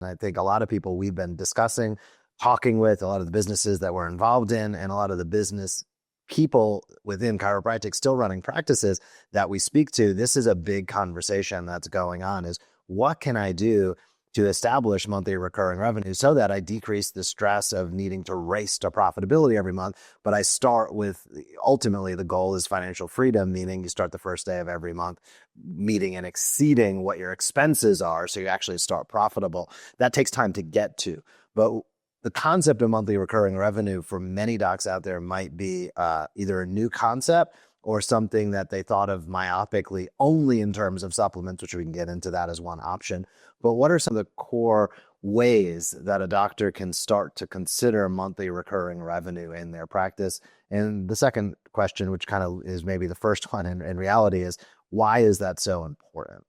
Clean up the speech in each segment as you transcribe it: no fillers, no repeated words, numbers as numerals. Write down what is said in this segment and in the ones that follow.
And I think a lot of people we've been discussing, talking with, a lot of the businesses that we're involved in, and a lot of the business people within chiropractic still running practices that we speak to, this is a big conversation that's going on, is what can I do to establish monthly recurring revenue so that I decrease the stress of needing to race to profitability every month. But I start with, ultimately, the goal is financial freedom, meaning you start the first day of every month meeting and exceeding what your expenses are. So you actually start profitable. That takes time to get to. But the concept of monthly recurring revenue for many docs out there might be either a new concept or something that they thought of myopically only in terms of supplements, which we can get into that as one option. But what are some of the core ways that a doctor can start to consider monthly recurring revenue in their practice? And the second question, which kind of is maybe the first one in reality, is why is that so important?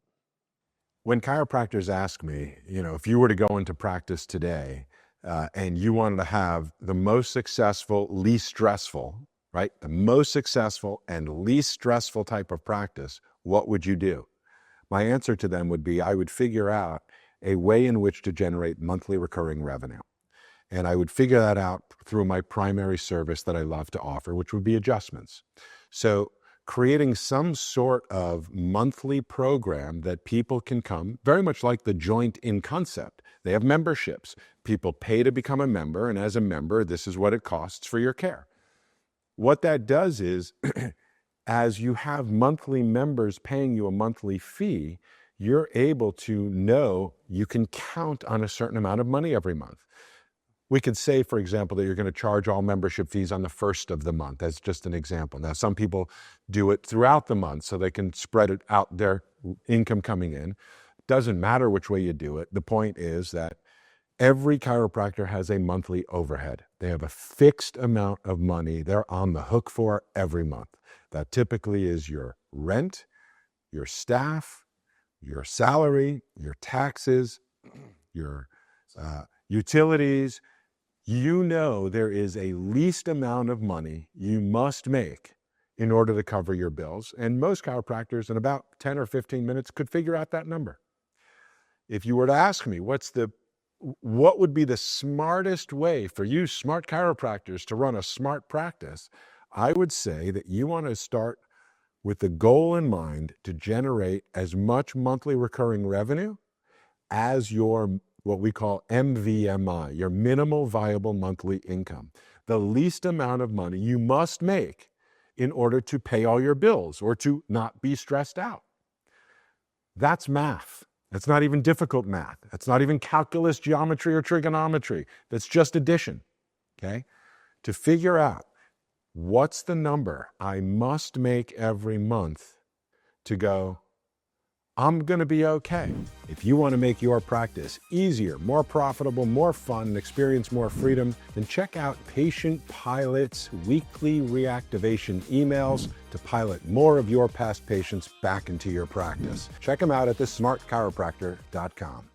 When chiropractors ask me, if you were to go into practice today and you wanted to have the most successful, least stressful, right? The most successful and least stressful type of practice, what would you do? My answer to them would be, I would figure out a way in which to generate monthly recurring revenue. And I would figure that out through my primary service that I love to offer, which would be adjustments. So creating some sort of monthly program that people can come, very much like the Joint in concept. They have memberships. People pay to become a member, and as a member, this is what it costs for your care. What that does is, as you have monthly members paying you a monthly fee, you're able to know you can count on a certain amount of money every month. We could say, for example, that you're going to charge all membership fees on the first of the month. That's just an example. Now, some people do it throughout the month so they can spread it out, their income coming in. Doesn't matter which way you do it. The point is that every chiropractor has a monthly overhead. They have a fixed amount of money they're on the hook for every month. That typically is your rent, your staff, your salary, your taxes, your utilities. There is a least amount of money you must make in order to cover your bills. And most chiropractors in about 10 or 15 minutes could figure out that number. If you were to ask me, what would be the smartest way for you smart chiropractors to run a smart practice? I would say that you want to start with the goal in mind to generate as much monthly recurring revenue as your, what we call MVMI, your minimal viable monthly income. The least amount of money you must make in order to pay all your bills or to not be stressed out. That's math. That's not even difficult math. That's not even calculus, geometry, or trigonometry. That's just addition, okay? To figure out what's the number I must make every month to go, I'm going to be okay. If you want to make your practice easier, more profitable, more fun, and experience more freedom, then check out Patient Pilot's weekly reactivation emails to pilot more of your past patients back into your practice. Check them out at thesmartchiropractor.com.